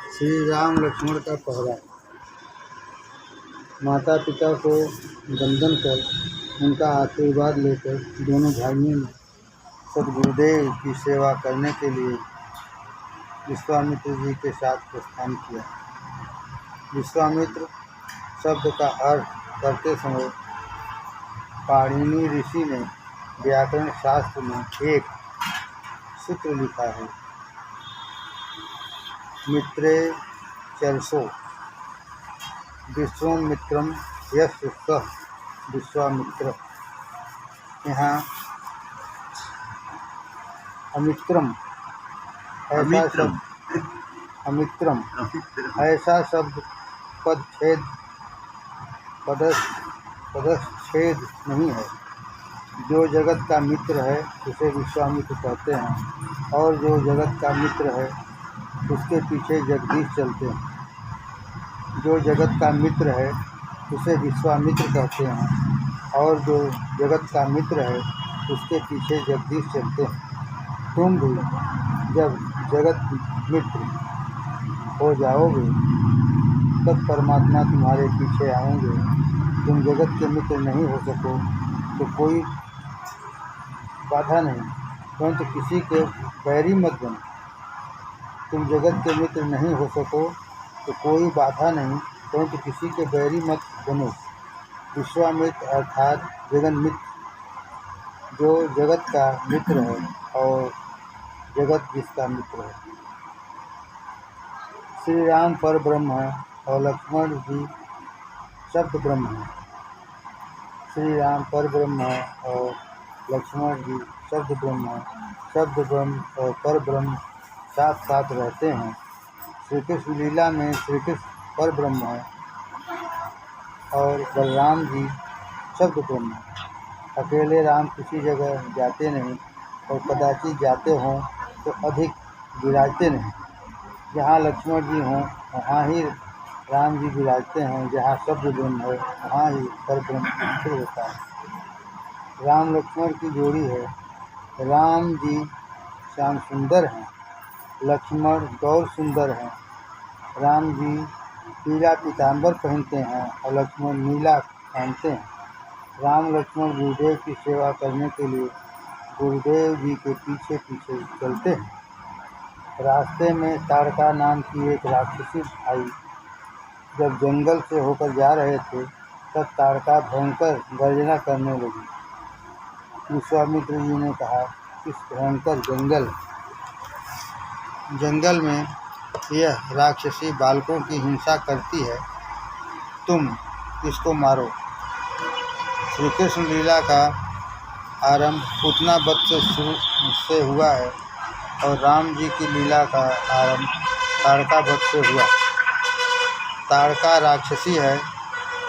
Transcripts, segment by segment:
श्री राम लक्ष्मण का पहरा। माता पिता को वंदन कर उनका आशीर्वाद लेकर दोनों भाइयों ने सद्गुरुदेव की सेवा करने के लिए विश्वामित्र जी के साथ प्रस्थान किया। विश्वामित्र शब्द का अर्थ करते समय पाणिनि ऋषि ने व्याकरण शास्त्र में एक सूत्र लिखा है, मित्रे चरसो विश्वामित्रम यस्य सः विश्वामित्र। यहाँ अमित्रम ऐसा शब्द पदच्छेद नहीं है। जो जगत का मित्र है उसे विश्वामित्र कहते हैं, और जो जगत का मित्र है उसके पीछे जगदीश चलते हैं। जो जगत का मित्र है उसे विश्वामित्र कहते हैं, और जो जगत का मित्र है उसके पीछे जगदीश चलते हैं। तुम भी जब जगत मित्र हो जाओगे तब परमात्मा तुम्हारे पीछे आएंगे। तुम जगत के मित्र नहीं हो सको तो कोई बाधा नहीं, परंतु किसी के बैरी मत बनो। तुम जगत के मित्र नहीं हो सको तो कोई बाधा नहीं, परंतु किसी के बैरी मत बनो। विश्वामित्र अर्थात जगन मित्र, जो जगत का मित्र है और जगत जिसका मित्र है। श्री राम पर ब्रह्म है और लक्ष्मण जी शब्द ब्रह्म है। श्री राम पर ब्रह्म है और लक्ष्मण जी शब्द ब्रह्म है। शब्द ब्रह्म और पर ब्रह्म साथ साथ रहते हैं। श्री कृष्ण लीला में श्री कृष्ण पर ब्रह्म है और बलराम जी शब्द ब्रह्म है। अकेले राम किसी जगह जाते नहीं, और कदाचित जाते हों तो अधिक विराजते नहीं। जहाँ लक्ष्मण जी हों वहाँ ही राम जी विराजते हैं। जहाँ शब्द ब्रह्म है वहाँ ही पर ब्रह्म स्थिर होता है। राम लक्ष्मण की जोड़ी है। राम जी श्याम सुंदर हैं, लक्ष्मण गौर सुंदर हैं। राम जी पीला पीताम्बर पहनते हैं और लक्ष्मण नीला पहनते हैं। राम लक्ष्मण गुरुदेव की सेवा करने के लिए गुरुदेव जी के पीछे पीछे चलते हैं। रास्ते में ताड़का नाम की एक राक्षसी आई। जब जंगल से होकर जा रहे थे तब ताड़का भयंकर गर्जना करने लगी। विश्वामित्र जी ने कहा, इस भयंकर जंगल में यह राक्षसी बालकों की हिंसा करती है, तुम इसको मारो। श्री कृष्ण लीला का आरंभ पूतना वध से हुआ है और राम जी की लीला का आरंभ ताड़का वध से हुआ। ताड़का राक्षसी है,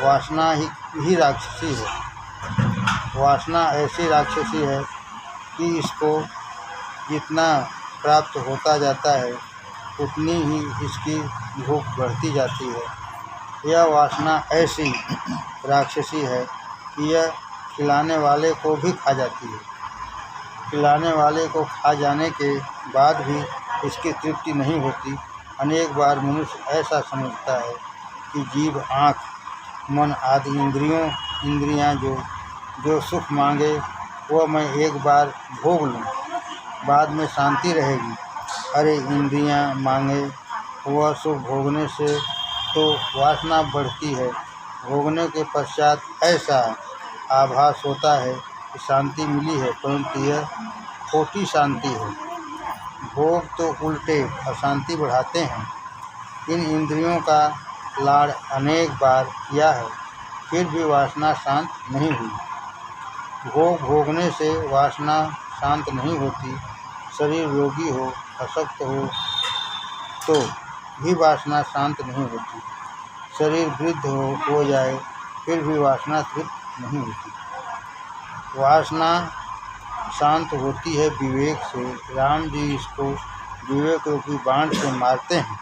वासना ही राक्षसी है। वासना ऐसी राक्षसी है कि इसको जितना प्राप्त होता जाता है उतनी ही इसकी भूख बढ़ती जाती है। यह वासना ऐसी राक्षसी है कि यह खिलाने वाले को भी खा जाती है। खिलाने वाले को खा जाने के बाद भी इसकी तृप्ति नहीं होती। अनेक बार मनुष्य ऐसा समझता है कि जीभ, आँख, मन आदि इंद्रियां जो सुख मांगे वह मैं एक बार भोग लूँ, बाद में शांति रहेगी। अरे इंद्रियां मांगे वह सुख भोगने से तो वासना बढ़ती है। भोगने के पश्चात ऐसा आभास होता है कि शांति मिली है, परंतु यह खोटी शांति है। भोग तो उल्टे अशांति बढ़ाते हैं। इन इंद्रियों का लाड़ अनेक बार किया है, फिर भी वासना शांत नहीं हुई। भोग भोगने से वासना शांत नहीं होती। शरीर रोगी हो, अशक्त तो भी वासना शांत नहीं होती। शरीर वृद्ध हो जाए फिर भी वासना तृप्त नहीं होती। वासना शांत होती है विवेक से। राम जी इसको विवेक रूपी बाण से मारते हैं।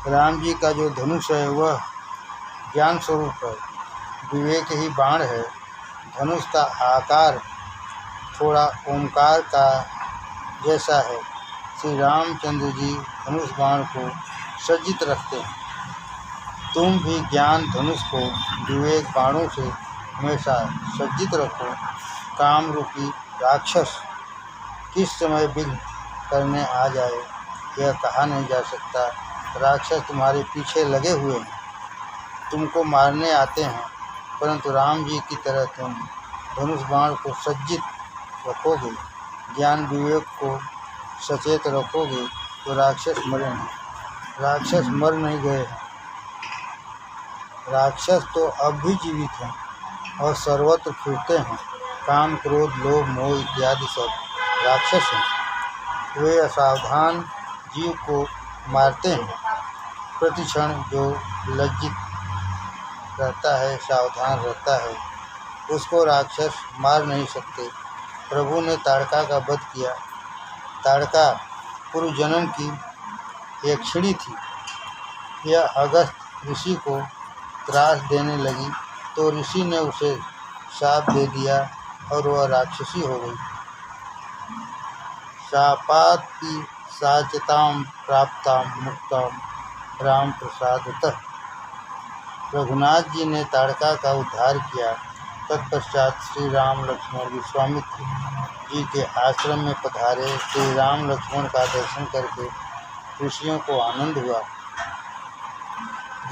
राम जी का जो धनुष है वह ज्ञान स्वरूप है, विवेक ही बाण है। धनुष का आकार थोड़ा ओमकार का जैसा है। श्री रामचंद्र जी धनुष बाण को सज्जित रखते हैं। तुम भी ज्ञान धनुष को विवेक बाणों से हमेशा सज्जित रखो। काम रूपी राक्षस किस समय विघ्न करने आ जाए यह कहा नहीं जा सकता। राक्षस तुम्हारे पीछे लगे हुए हैं, तुमको मारने आते हैं, परंतु राम जी की तरह तुम धनुष बाण को सज्जित रखोगे, ज्ञान विवेक को सचेत रखोगे तो राक्षस मरे नहीं। राक्षस मर नहीं गए हैं, राक्षस तो अब भी जीवित हैं और सर्वत्र फिरते हैं। काम क्रोध लोभ मोह इत्यादि सब राक्षस हैं। वे असावधान जीव को मारते हैं। प्रतिक्षण जो लज्जित रहता है, सावधान रहता है, उसको राक्षस मार नहीं सकते। प्रभु ने ताड़का का वध किया। ताड़का पूर्व जन्म की यक्षिणी थी। यह अगस्त ऋषि को त्रास देने लगी तो ऋषि ने उसे शाप दे दिया और वह राक्षसी हो गई। शापात की साचताम प्राप्ताम मुक्ताम राम प्रसादतः। रघुनाथ जी ने ताड़का का उद्धार किया। तत्पश्चात श्री राम लक्ष्मण विश्वामित्र जी के आश्रम में पधारे। श्री राम लक्ष्मण का दर्शन करके ऋषियों को आनंद हुआ।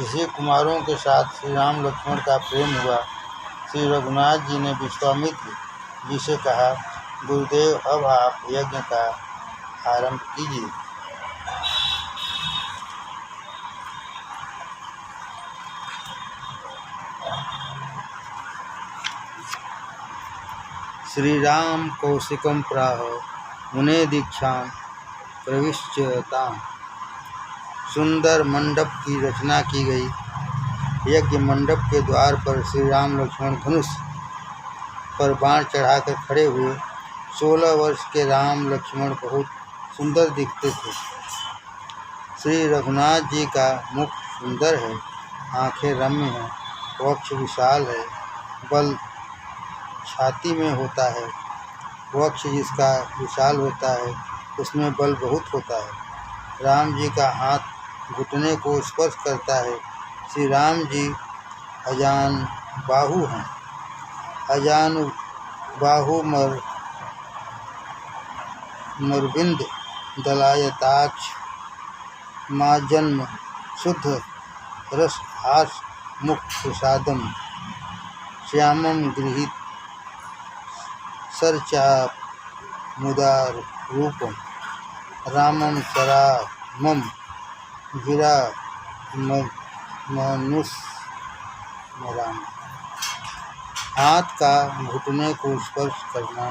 ऋषि कुमारों के साथ श्री राम लक्ष्मण का प्रेम हुआ। श्री रघुनाथ जी ने विश्वामित्र जी से कहा, गुरुदेव अब आप यज्ञ का आरंभ कीजिए। श्री राम कौशिकम प्राह मुने दीक्षां प्रविश्यताम्। सुंदर मंडप की रचना की गई। यज्ञ मंडप के द्वार पर श्री राम लक्ष्मण धनुष पर बाण चढ़ाकर खड़े हुए। 16 वर्ष के राम लक्ष्मण बहुत सुंदर दिखते थे। श्री रघुनाथ जी का मुख सुंदर है, आंखें रम्य हैं, वक्ष विशाल है, बल छाती में होता है। वक्ष जिसका विशाल होता है उसमें बल बहुत होता है। राम जी का हाथ घुटने को स्पर्श करता है। श्री राम जी अजान बाहु हैं। अजान बाहु मरविंद दलायताक्ष माँ जन्म शुद्ध रस हास मुख प्रसादम श्यामम गृहीत सरचाप मुदार रूपम रामम सरा मम गिरा मनुष्यराम। हाथ का घुटने को स्पर्श करना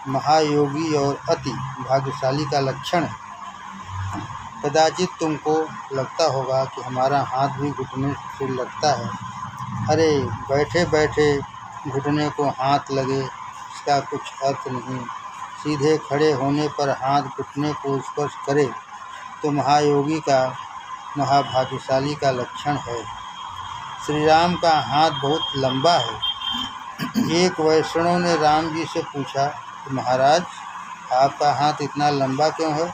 महायोगी और अति भाग्यशाली का लक्षण है। कदाचित तुमको लगता होगा कि हमारा हाथ भी घुटने से लगता है। अरे बैठे बैठे घुटने को हाथ लगे इसका कुछ अर्थ नहीं। सीधे खड़े होने पर हाथ घुटने को स्पर्श करे तो महायोगी का महाभाग्यशाली का लक्षण है। श्री राम का हाथ बहुत लंबा है। एक वैष्णव ने राम जी से पूछा, महाराज आपका हाथ इतना लंबा क्यों है?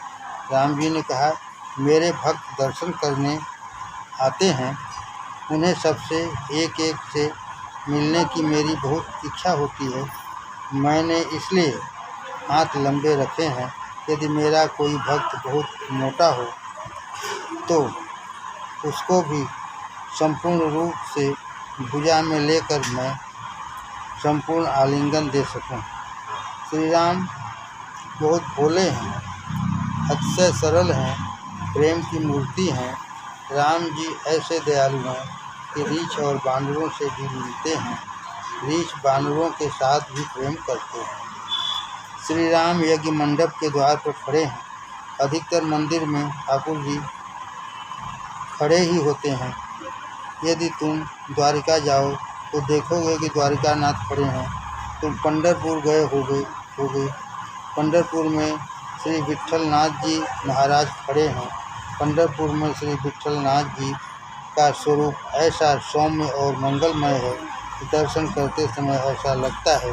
राम जी ने कहा, मेरे भक्त दर्शन करने आते हैं, उन्हें सबसे एक एक से मिलने की मेरी बहुत इच्छा होती है। मैंने इसलिए हाथ लंबे रखे हैं। यदि मेरा कोई भक्त बहुत मोटा हो तो उसको भी संपूर्ण रूप से भुजा में लेकर मैं संपूर्ण आलिंगन दे सकूं। श्री राम बहुत भोले हैं, अतिशय सरल हैं, प्रेम की मूर्ति हैं। राम जी ऐसे दयालु हैं कि रीछ और बानरों से भी मिलते हैं, रीछ बानरों के साथ भी प्रेम करते हैं। श्री राम यज्ञ मंडप के द्वार पर खड़े हैं। अधिकतर मंदिर में ठाकुर जी खड़े ही होते हैं। यदि तुम द्वारिका जाओ तो देखोगे कि द्वारिकानाथ खड़े हैं। तुम पंढरपुर गए होगे। पंढरपुर में श्री विट्ठलनाथ जी महाराज खड़े हैं। पंढरपुर में श्री विट्ठलनाथ जी का स्वरूप ऐसा सौम्य और मंगलमय है कि दर्शन करते समय ऐसा लगता है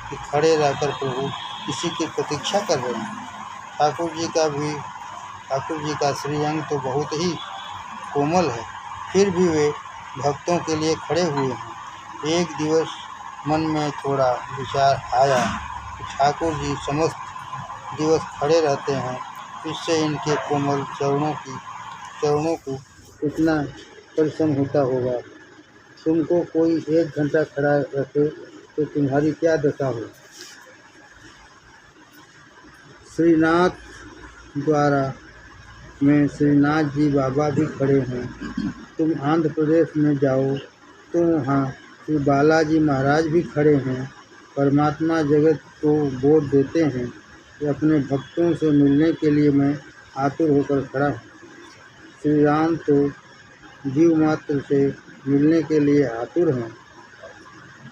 कि खड़े रहकर प्रभु किसी की प्रतीक्षा कर रहे हैं। ठाकुर जी का श्रीअंग तो बहुत ही कोमल है, फिर भी वे भक्तों के लिए खड़े हुए हैं। एक दिवस मन में थोड़ा विचार आया कि ठाकुर जी समस्त दिवस खड़े रहते हैं, इससे इनके कोमल चरणों को कितना परिश्रम होता होगा। तुमको कोई 1 घंटा खड़ा रखे तो तुम्हारी क्या दशा हो। श्रीनाथ द्वारा में श्रीनाथ जी बाबा भी खड़े हैं। तुम आंध्र प्रदेश में जाओ तो वहाँ श्री बालाजी महाराज भी खड़े हैं। परमात्मा जगत को बोध देते हैं कि अपने भक्तों से मिलने के लिए मैं आतुर होकर खड़ा हूँ। श्री राम तो जीव मात्र से मिलने के लिए आतुर हैं,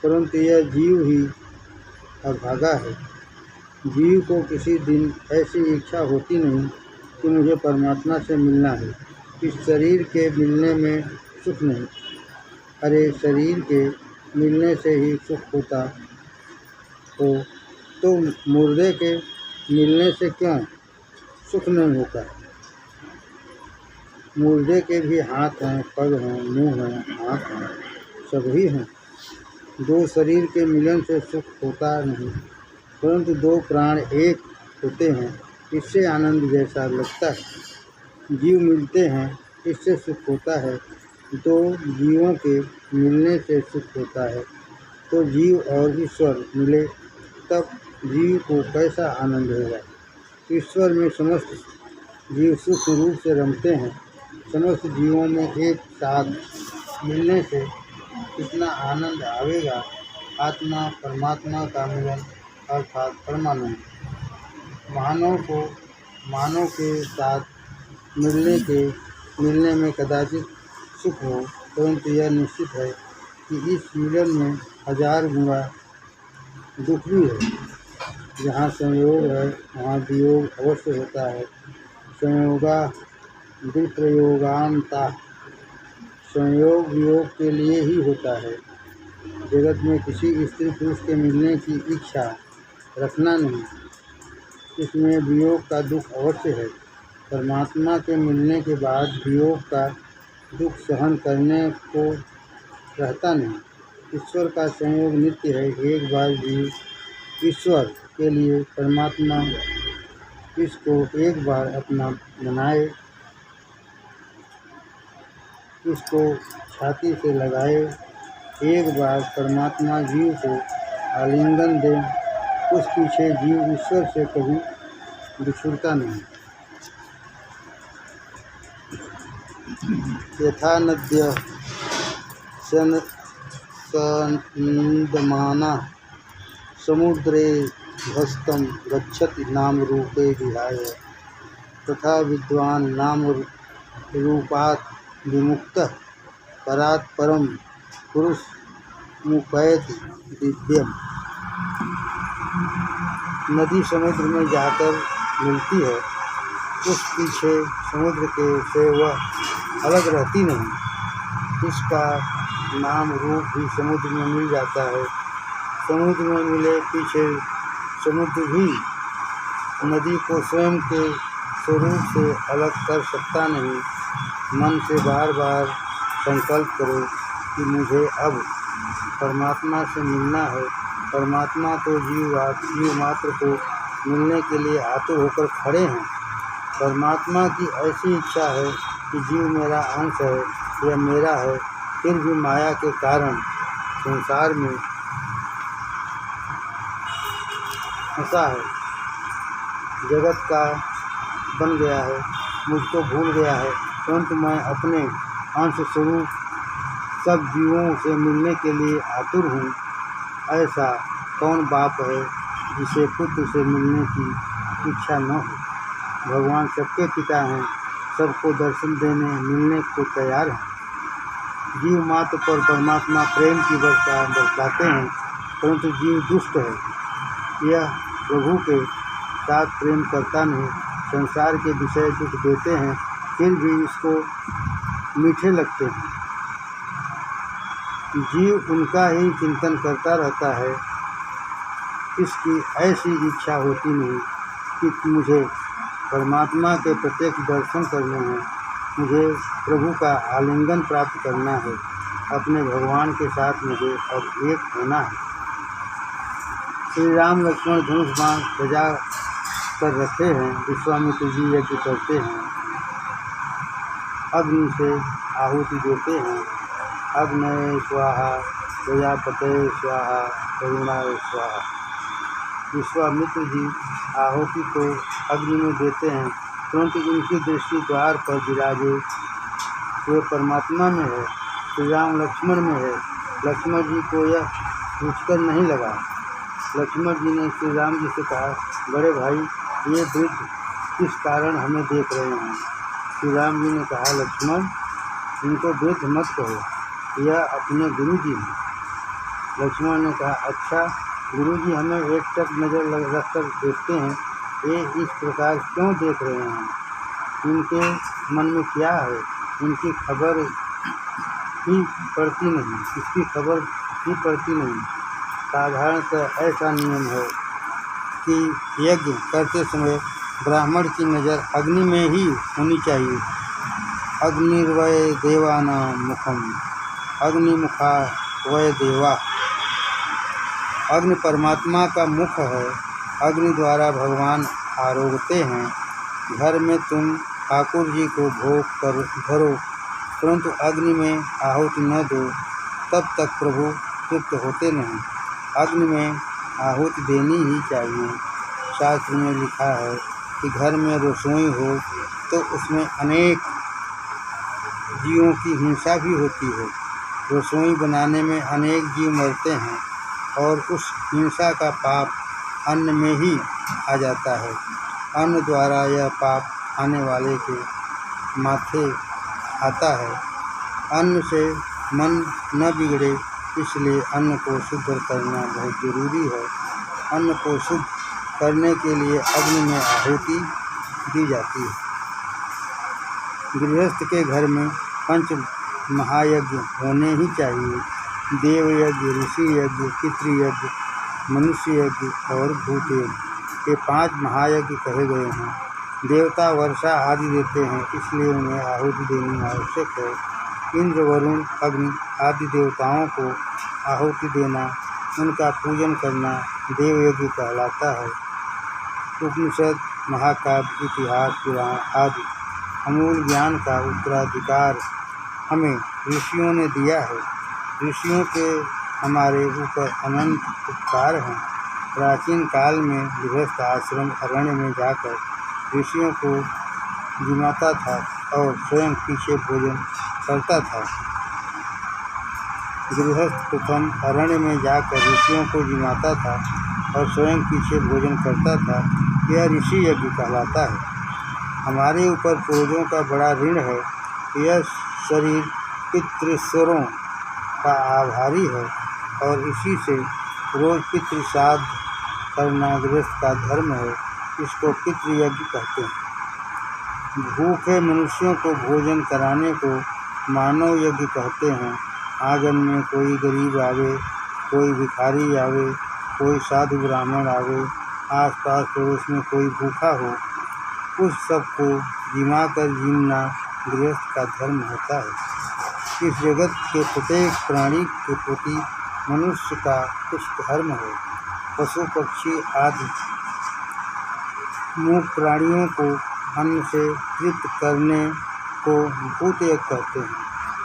परंतु यह जीव ही अभागा है। जीव को किसी दिन ऐसी इच्छा होती नहीं कि मुझे परमात्मा से मिलना है। इस शरीर के मिलने में सुख नहीं। अरे शरीर के मिलने से ही सुख होता हो तो मुर्दे के मिलने से क्यों सुख नहीं होता। मुर्दे के भी हाथ हैं, पग हैं, मुँह हैं, आँख हैं, सभी हैं। 2 शरीर के मिलन से सुख होता नहीं, परंतु 2 प्राण एक होते हैं, इससे आनंद जैसा लगता है। जीव मिलते हैं, इससे सुख होता है। 2 जीवों के मिलने से सुख होता है। तो जीव और ईश्वर मिले तब जीव को कैसा आनंद होगा। ईश्वर में समस्त जीव सूक्ष्म रूप से रमते हैं। समस्त जीवों में एक साथ मिलने से कितना आनंद आवेगा। आत्मा परमात्मा का मिलन अर्थात परमानंद। मानव के साथ मिलने में कदाचित सुख हो, परंतु यह निश्चित है कि इस मिलन में 1000 गुना दुख भी है। जहाँ संयोग है वहाँ वियोग अवश्य होता है। संयोगा विप्रयोगांता। संयोग वियोग के लिए ही होता है। जगत में किसी स्त्री पुरुष के मिलने की इच्छा रखना नहीं, इसमें वियोग का दुख अवश्य है। परमात्मा के मिलने के बाद वियोग का दुख सहन करने को रहता नहीं। ईश्वर का संयोग नित्य है। एक बार जीव ईश्वर के लिए परमात्मा इसको एक बार अपना बनाए, इसको छाती से लगाए, एक बार परमात्मा जीव को आलिंगन दे, उस पीछे जीव ईश्वर से कभी बिछुड़ता नहीं। यथा नद्य सन्दमाना समुद्रे भस्तं गच्छति नाम रूपे विहाय, तथा विद्वान नाम रूपात् विमुक्तः परात् परम पुरुष मुपैति दिव्यम। नदी समुद्र में जाकर मिलती है, उस पीछे समुद्र के से वह अलग रहती नहीं। इसका नाम रूप भी समुद्र में मिल जाता है। समुद्र में मिले पीछे समुद्र भी नदी को स्वयं के स्वरूप से अलग कर सकता नहीं। मन से बार बार संकल्प करो कि मुझे अब परमात्मा से मिलना है। परमात्मा तो जीव मात्र को मिलने के लिए आतुर होकर खड़े हैं। परमात्मा की ऐसी इच्छा है कि जीव मेरा अंश है, यह मेरा है, फिर भी माया के कारण संसार में फंसा है, जगत का बन गया है, मुझको भूल गया है। परंतु मैं अपने अंश स्वरूप सब जीवों से मिलने के लिए आतुर हूँ। ऐसा कौन बाप है जिसे पुत्र से मिलने की इच्छा न हो। भगवान सबके पिता हैं, सबको दर्शन देने मिलने को तैयार हैं। जीव मात्र पर परमात्मा प्रेम की वर्षा बरसाते हैं, परंतु जीव दुष्ट है। यह प्रभु के साथ प्रेम करता नहीं, संसार के विषय दुख देते हैं, फिर भी इसको मीठे लगते हैं। जीव उनका ही चिंतन करता रहता है। इसकी ऐसी इच्छा होती नहीं कि मुझे परमात्मा के प्रत्यक्ष दर्शन करने हैं। मुझे प्रभु का आलिंगन प्राप्त करना है। अपने भगवान के साथ मुझे अब एक होना है। श्री राम लक्ष्मण धनुष बाण सजा कर रखे हैं। विश्वामित्र जी यज्ञ करते हैं, अग्नि से आहुति देते हैं। अग्नये स्वाहा, प्रजापतये स्वाहा, वरुणाय स्वाहा। विश्वामित्र जी आहुति को अग्नि में देते हैं, परंतु उनकी दृष्टि द्वार पर विराजे हुए परमात्मा में है, श्री राम लक्ष्मण में है। लक्ष्मण जी को यह रुचकर नहीं लगा। लक्ष्मण जी ने श्री राम जी से कहा, बड़े भाई, ये वृद्ध किस कारण हमें देख रहे हैं? श्री राम जी ने कहा, लक्ष्मण, इनको वृद्ध मत कहो, यह अपने गुरु जी हैं। लक्ष्मण ने कहा, अच्छा, गुरु जी हमें एकटक नज़र रखकर देखते हैं, ये इस प्रकार क्यों देख रहे हैं? इनके मन में क्या है? इनकी खबर ही पड़ती नहीं, इसकी खबर ही पड़ती नहीं। साधारणतः ऐसा नियम है कि यज्ञ करते समय ब्राह्मण की नज़र अग्नि में ही होनी चाहिए। अग्निर्वय देवानां मुखम, अग्निमुखा वय देवा। अग्नि परमात्मा का मुख है। अग्नि द्वारा भगवान आरोगते हैं। घर में तुम ठाकुर जी को भोग कर धरो, परंतु अग्नि में आहुति न दो, तब तक प्रभु तृप्त होते नहीं। अग्नि में आहुति देनी ही चाहिए। शास्त्र में लिखा है कि घर में रसोई हो तो उसमें अनेक जीवों की हिंसा भी होती है। रसोई बनाने में अनेक जीव मरते हैं और उस हिंसा का पाप अन्न में ही आ जाता है। अन्न द्वारा यह पाप खाने वाले के माथे आता है। अन्न से मन न बिगड़े, इसलिए अन्न को शुद्ध करना बहुत जरूरी है। अन्न को शुद्ध करने के लिए अग्नि में आहुति दी जाती है। गृहस्थ के घर में 5 महायज्ञ होने ही चाहिए। देव यज्ञ, ऋषि यज्ञ, पितृयज्ञ, मनुष्य यज्ञ और भूत यज्ञ, ये 5 महायज्ञ कहे गए हैं। देवता वर्षा आदि देते हैं, इसलिए उन्हें आहुति देनी आवश्यक है। इंद्र, वरुण, अग्नि आदि देवताओं को आहुति देना, उनका पूजन करना देवयज्ञ कहलाता है। उपनिषद, महाकाव्य, इतिहास, पुराण आदि अमूल ज्ञान का उत्तराधिकार हमें ऋषियों ने दिया है। ऋषियों के हमारे ऊपर अनंत उपकार हैं। प्राचीन काल में गृहस्थ आश्रम अरण्य में जाकर ऋषियों को जिमाता था और स्वयं पीछे भोजन करता था। गृहस्थ प्रथम अरण्य में जाकर ऋषियों को जिमाता था और स्वयं पीछे भोजन करता था। यह ऋषि यज्ञ कहलाता है। हमारे ऊपर पूर्वजों का बड़ा ऋण है। यह शरीर पितृश्वरों का आभारी है और इसी से रोज पितृ श्राद्ध करना गृहस्थ का धर्म है। इसको पितृयज्ञ कहते हैं। भूखे मनुष्यों को भोजन कराने को मानव यज्ञ कहते हैं। आंगन में कोई गरीब आवे, कोई भिखारी आवे, कोई साधु ब्राह्मण आवे, आसपास पड़ोस में कोई भूखा हो, उस सब को जिमा कर जीना गृहस्थ का धर्म होता है। इस जगत के प्रत्येक प्राणी के प्रति मनुष्य का कुछ धर्म है। पशु पक्षी आदि मूक प्राणियों को अन्न से तृप्त करने को भूत यज्ञ कहते हैं।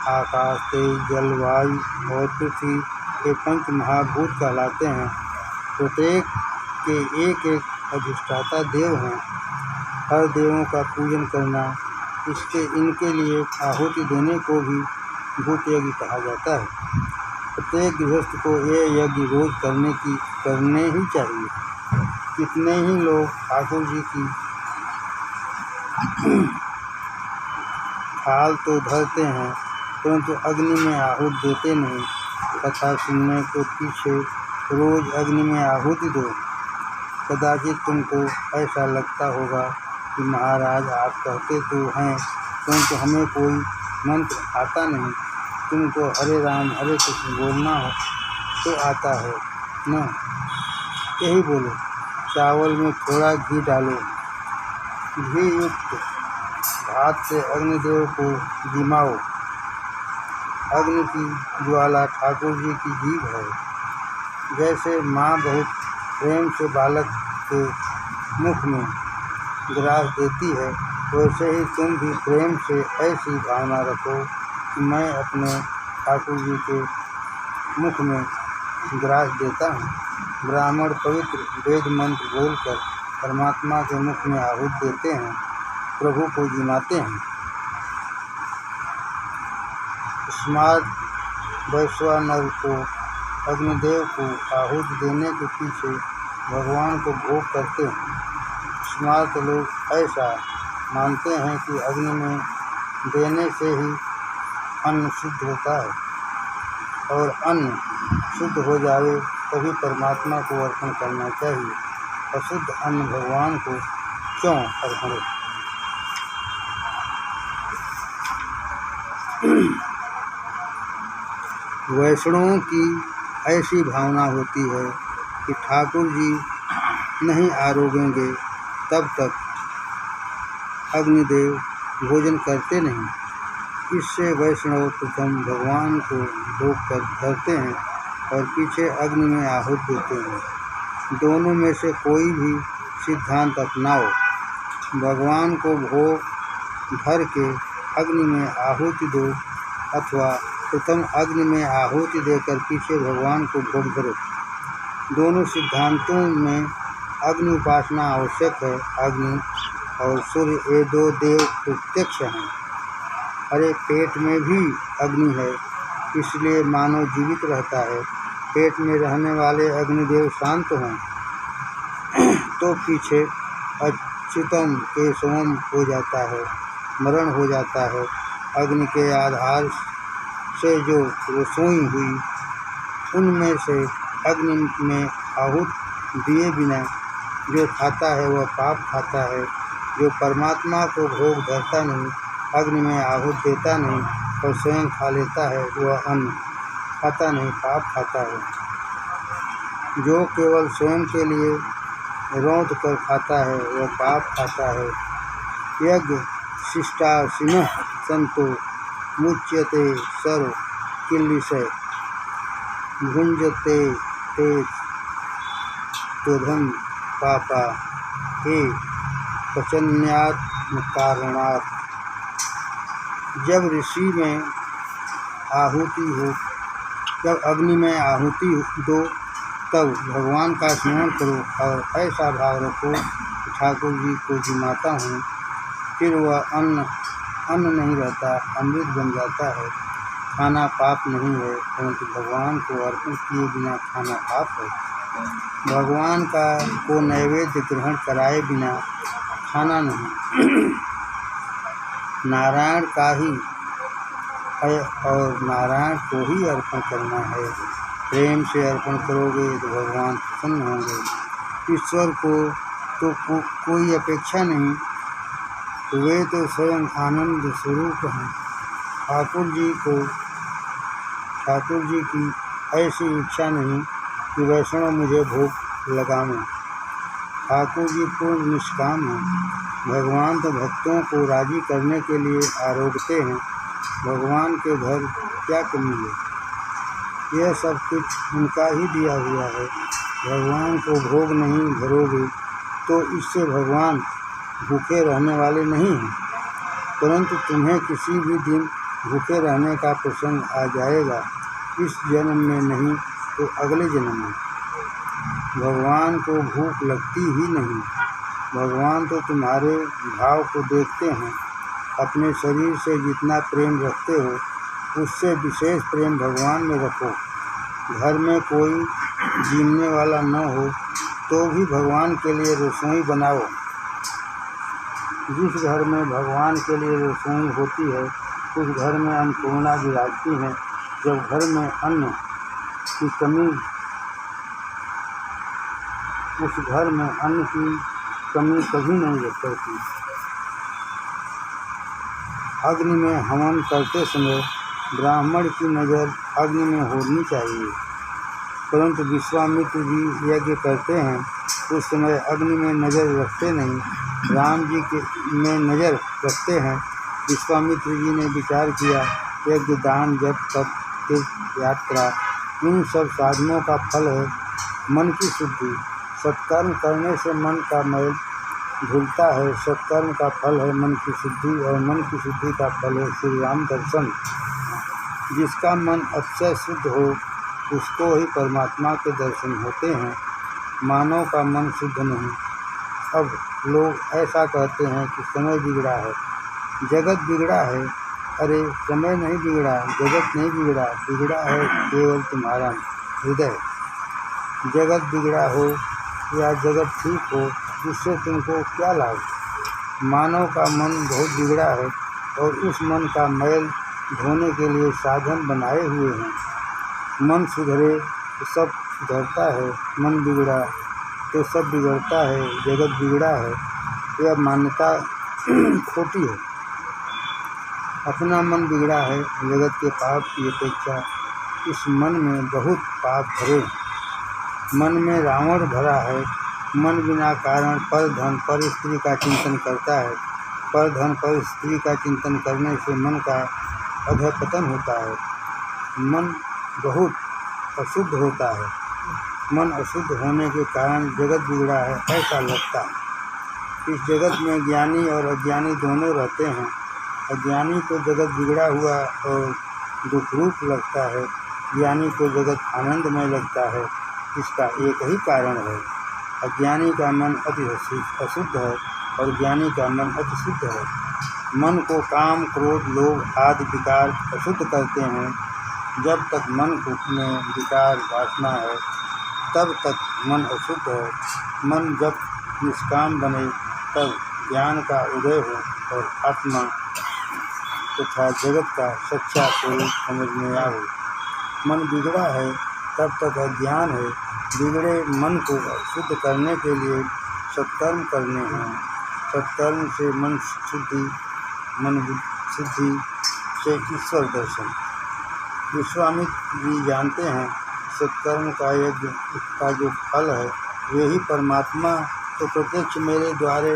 आकाश, तेज, जल, वायु और पृथ्वी के 5 महाभूत कहलाते हैं। प्रत्येक के एक एक अधिष्ठाता देव हैं। हर देवों का पूजन करना, इनके लिए आहुति देने को भी भूत यज्ञ कहा जाता है। प्रत्येक गृहस्थ को ये यज्ञ रोज करने ही चाहिए। कितने ही लोग ठाकुर जी की थाल तो धरते हैं, परंतु अग्नि में आहुति देते नहीं। कथा सुनने के पीछे रोज अग्नि में आहुति दो। कदाचित तुमको ऐसा लगता होगा कि महाराज, आप कहते तो हैं, परंतु हमें कोई मंत्र आता नहीं। तुमको हरे राम हरे कृष्ण बोलना हो तो आता है न? यही बोलो। चावल में थोड़ा घी डालो, घी युक्त भात से अग्निदेव को जिमाओ। अग्नि की ज्वाला ठाकुर जी की जीभ है। जैसे माँ बहुत प्रेम से बालक के मुख में ग्रास देती है, वैसे ही तुम भी प्रेम से ऐसी भावना रखो कि मैं अपने ठाकुर जी के मुख में ग्रास देता हूँ। ब्राह्मण पवित्र वेद मंत्र बोलकर परमात्मा के मुख में आहुति देते हैं, प्रभु को जिमाते हैं। स्मार्त वैश्वानर को अग्निदेव को आहुति देने के पीछे भगवान को भोग करते हैं। स्मार्त लोग ऐसा मानते हैं कि अग्नि में देने से ही अन्न शुद्ध होता है, और अन्न शुद्ध हो जावे तभी परमात्मा को अर्पण करना चाहिए। अशुद्ध अन्न भगवान को क्यों अर्पण? वैष्णवों की ऐसी भावना होती है कि ठाकुर जी नहीं आरोगेंगे तब तक अग्निदेव भोजन करते नहीं। इससे वैष्णव प्रथम भगवान को भोग कर धरते हैं और पीछे अग्नि में आहुति देते हैं। दोनों में से कोई भी सिद्धांत अपनाओ। भगवान को भोग धर के अग्नि में आहुति दो, अथवा प्रथम अग्नि में आहुति देकर पीछे भगवान को भोग धरो। दोनों सिद्धांतों में अग्नि उपासना आवश्यक है। अग्नि और सूर्य ये दो देव प्रत्यक्ष हैं। अरे पेट में भी अग्नि है, इसलिए मानव जीवित रहता है। पेट में रहने वाले अग्निदेव शांत हों तो पीछे अच्युतम के समम हो जाता है, मरण हो जाता है। अग्नि के आधार से जो रसोई हुई, उनमें से अग्नि में आहुति दिए बिना जो खाता है वह पाप खाता है। जो परमात्मा को भोग धरता नहीं, अग्नि में आहुति देता नहीं और स्वयं खा लेता है, वह अन्न खाता नहीं, पाप खाता है। जो केवल स्वयं के लिए रौंद कर खाता है, वह पाप खाता है। यज्ञ शिष्टाशिनः संतो मुच्यते सर्व किल्बिषय भुंजते ते त्वधम पापा हे पचन्यात्म कारणात्। जब ऋषि में आहुति हो, जब अग्नि में आहुति दो, तब भगवान का स्मरण करो और ऐसा भाव रखो कि ठाकुर जी को जिमाता हूँ। फिर वह अन्न नहीं रहता, अमृत बन जाता है। खाना पाप नहीं है, परंतु भगवान को अर्पण किए बिना खाना पाप है। भगवान को नैवेद्य ग्रहण कराए बिना खाना नहीं। नारायण का ही है और नारायण को ही अर्पण करना है। प्रेम से अर्पण करोगे तो भगवान प्रसन्न होंगे। ईश्वर को तो कोई अपेक्षा नहीं, वे तो स्वयं आनंद स्वरूप हैं। ठाकुर जी की ऐसी इच्छा नहीं कि वैष्णव मुझे भोग लगावें। ठाकुर जी पूर्ण निष्काम हैं। भगवान तो भक्तों को राजी करने के लिए आरोगते हैं। भगवान के घर क्या कमी है? यह सब कुछ उनका ही दिया हुआ है। भगवान को भोग नहीं धरोगे तो इससे भगवान भूखे रहने वाले नहीं हैं, परंतु तुम्हें किसी भी दिन भूखे रहने का प्रसंग आ जाएगा। इस जन्म में नहीं तो अगले जन्म में। भगवान को भूख लगती ही नहीं। भगवान तो तुम्हारे भाव को देखते हैं। अपने शरीर से जितना प्रेम रखते हो, उससे विशेष प्रेम भगवान में रखो। घर में कोई जीने वाला न हो तो भी भगवान के लिए रसोई बनाओ। जिस घर में भगवान के लिए रसोई होती है, उस घर में अन्नपूर्णा विराजती है। जब घर में अन्न की कमी, उस घर में अन्न की कमी कभी नहीं पड़ती। अग्नि में हवन करते समय ब्राह्मण की नज़र अग्नि में होनी चाहिए, परंतु विश्वामित्र जी यज्ञ करते हैं उस समय अग्नि में नज़र रखते नहीं, राम जी के में नज़र रखते हैं। विश्वामित्र जी ने विचार किया, यज्ञ, दान, जप, तप, तीर्थ यात्रा, इन सब साधनों का फल है मन की शुद्धि। सत्कर्म करने से मन का मैल धुलता है। सत्कर्म का फल है मन की शुद्धि और मन की शुद्धि का फल है श्री राम दर्शन। जिसका मन अक्षय शुद्ध हो उसको ही परमात्मा के दर्शन होते हैं। मानव का मन शुद्ध नहीं। अब लोग ऐसा कहते हैं कि समय बिगड़ा है, जगत बिगड़ा है। अरे समय नहीं बिगड़ा, जगत नहीं बिगड़ा, बिगड़ा है केवल तुम्हारा हृदय। जगत बिगड़ा हो या जगत ठीक हो, इससे तुमको क्या लाभ। मानव का मन बहुत बिगड़ा है और उस मन का मैल धोने के लिए साधन बनाए हुए हैं। मन सुधरे तो सब सुधरता है, मन बिगड़ा तो सब बिगड़ता है। जगत बिगड़ा है, यह मान्यता खोटी है। अपना मन बिगड़ा है। जगत के पाप की अपेक्षा इस मन में बहुत पाप भरे। मन में रावण भरा है। मन बिना कारण पर धन पर स्त्री का चिंतन करता है। पर धन पर स्त्री का चिंतन करने से मन का अधःपतन होता है। मन बहुत अशुद्ध होता है। मन अशुद्ध होने के कारण जगत बिगड़ा है ऐसा लगता है। इस जगत में ज्ञानी और अज्ञानी दोनों रहते हैं। अज्ञानी को जगत बिगड़ा हुआ और दुखरूप लगता है, ज्ञानी को जगत आनंदमय लगता है। इसका एक ही कारण है, अज्ञानी का मन अति अशुद्ध है और ज्ञानी का मन अति शुद्ध है। मन को काम, क्रोध, लोभ आदि विकार अशुद्ध करते हैं। जब तक मन में विकार वासना है तब तक मन अशुद्ध है। मन जब निष्काम बने तब ज्ञान का उदय हो और आत्मा तथा जगत का सच्चा स्वरूप समझ में आए। मन बिगड़ा है तब तक अज्ञान है। बिगड़े मन को शुद्ध करने के लिए सत्कर्म करने हैं। सत्कर्म से मन शुद्धि से ईश्वर दर्शन। विश्वामित्र जी जानते हैं सत्कर्म का यज्ञ का जो फल है वही परमात्मा तो प्रत्यक्ष मेरे द्वारे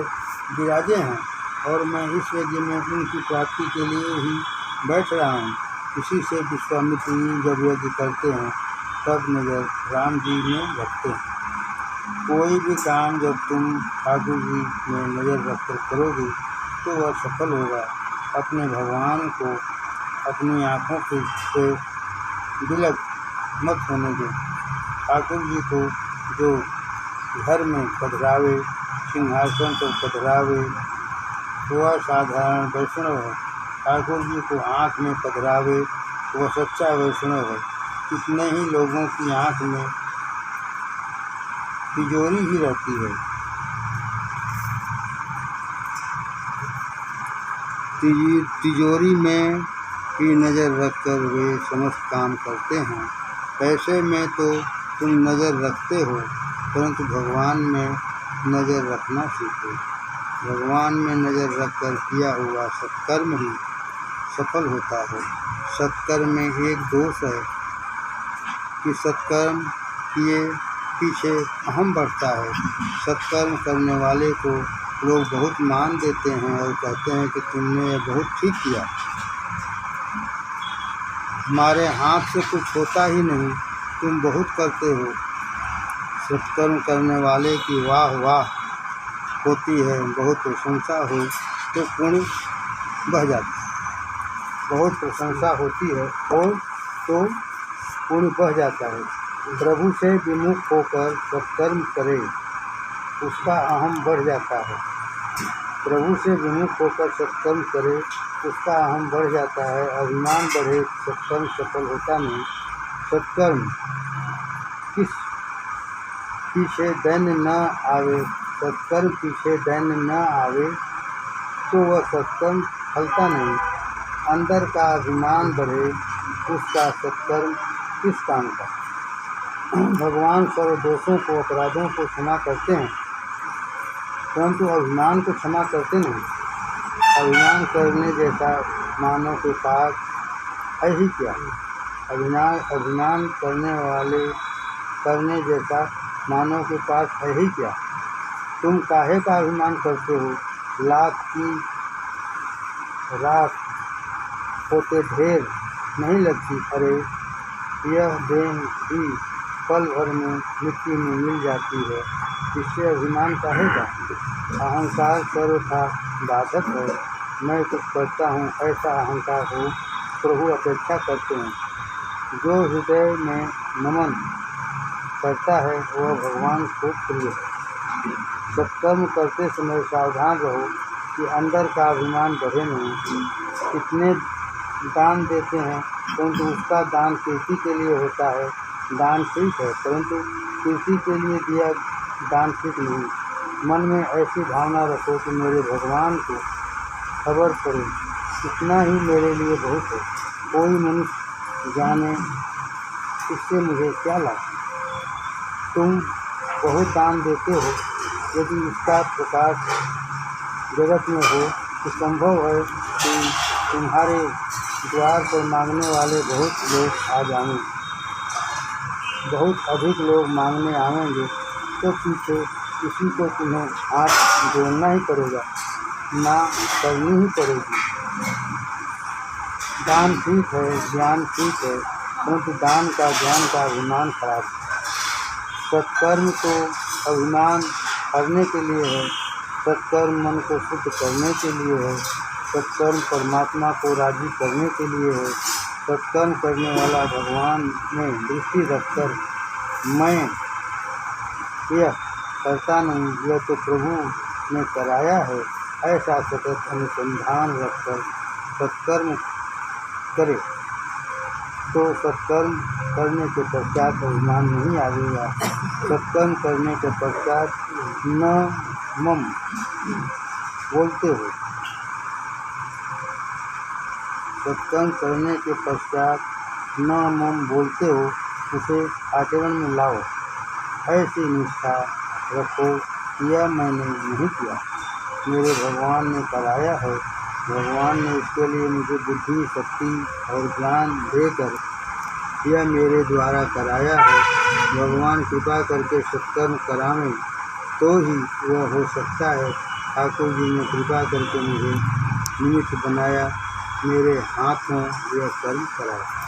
विराजे हैं और मैं इस यज्ञ में उनकी प्राप्ति के लिए ही बैठ रहा हूँ। इसी से विश्वामित्र जी जब यज्ञ करते हैं तब नज़र राम जी में रखते हैं। कोई भी काम जब तुम ठाकुर जी में नज़र रखकर करोगे तो वह सफल होगा। अपने भगवान को अपनी आँखों से विलग मत होने दें। ठाकुर जी को जो घर में पधरावे, सिंहासन पर पधरावे, वह साधारण वैष्णव है। ठाकुर जी को आँख में पधरावे, वह सच्चा वैष्णव है। कितने ही लोगों की आँख में तिजोरी ही रहती है। तिजोरी में ही नज़र रखकर वे समस्त काम करते हैं। पैसे में तो तुम नज़र रखते हो, परंतु भगवान में नज़र रखना सीखो। भगवान में नज़र रखकर किया हुआ सत्कर्म ही सफल होता है। सत्कर्म में एक दोष है कि सत्कर्म किए पीछे अहम बढ़ता है। सत्कर्म करने वाले को लोग बहुत मान देते हैं और कहते हैं कि तुमने यह बहुत ठीक किया, हमारे हाथ से कुछ होता ही नहीं, तुम बहुत करते हो। सत्कर्म करने वाले की वाह वाह होती है, बहुत प्रशंसा हो तो पुण्य बह जाता है। बहुत प्रशंसा होती है और तो पुण्य बह जाता है। प्रभु से विमुख होकर सत्कर्म करे उसका अहम बढ़ जाता है। प्रभु से विमुख होकर सत्कर्म करे उसका अहम बढ़ जाता है। अभिमान बढ़े सत्कर्म सफल होता नहीं। सत्कर्म किस पीछे दैन्य न आवे, सत्कर्म पीछे दैन्य न आवे तो वह सत्कर्म फलता नहीं। अंदर का अभिमान बढ़े उसका सत्कर्म किस काम का। भगवान सर्व दोषों को, अपराधों को क्षमा करते हैं, परंतु अभिमान को क्षमा करते नहीं। अभिमान करने जैसा मानव के पास है ही क्या। अभिमान करने जैसा मानव के पास है ही क्या। तुम काहे का अभिमान करते हो? लाख की राख होते ढेर नहीं लगती। अरे यह देह भी पल भर में मिट्टी में मिल जाती है, इससे अभिमान काहे का? अहंकार सर्वथा बाधक है। मैं कुछ करता हूँ ऐसा अहंकार हो प्रभु अपेक्षा करते हैं। जो हृदय में नमन करता है वह भगवान को प्रिय है। सत्कर्म करते समय सावधान रहो कि अंदर का अभिमान बढ़े नहीं। कितने दान देते हैं परंतु उसका दान कीर्ति के लिए होता है। दान ठीक है परंतु कीर्ति के लिए दिया दान ठीक नहीं। मन में ऐसी भावना रखो कि मेरे भगवान को खबर पड़े, इतना ही मेरे लिए बहुत है। कोई मनुष्य जाने इससे मुझे क्या लाभ? तुम बहुत दान देते हो, यदि इसका प्रकाश जगत में हो तो संभव है कि तुम्हारे द्वार पर मांगने वाले बहुत लोग आ जाएं। बहुत अधिक लोग मांगने आएंगे तो पीछे किसी को तुम्हें हाथ जोड़ना ही पड़ेगा, ना करनी ही पड़ेगी। दान ठीक है, ज्ञान ठीक है, परंतु दान का ज्ञान का अभिमान खराब है। सत्कर्म तो अभिमान हरने के लिए है। सत्कर्म मन को शुद्ध करने के लिए है। सत्कर्म परमात्मा को राजी करने के लिए है। सत्कर्म करने वाला भगवान में दृष्टि रखकर मैं यह करता नहीं, यह तो प्रभु ने कराया है, ऐसा सतत अनुसंधान रखकर सत्कर्म करे तो सत्कर्म करने के पश्चात अभिमान नहीं आएगा। सत्कर्म करने के पश्चात न मम बोलते हो। सत्कर्म करने के पश्चात न मम बोलते हो, उसे आचरण में लाओ। ऐसी निष्ठा रखो, यह मैंने नहीं किया, मेरे भगवान ने कराया है। भगवान ने इसके लिए मुझे बुद्धि, शक्ति और ज्ञान देकर यह मेरे द्वारा कराया है। भगवान कृपा करके सत्कर्म करावें तो ही वह हो सकता है। ठाकुर जी ने कृपा करके मुझे निमित्त बनाया, मेरे हाथों यह कर्म कराया।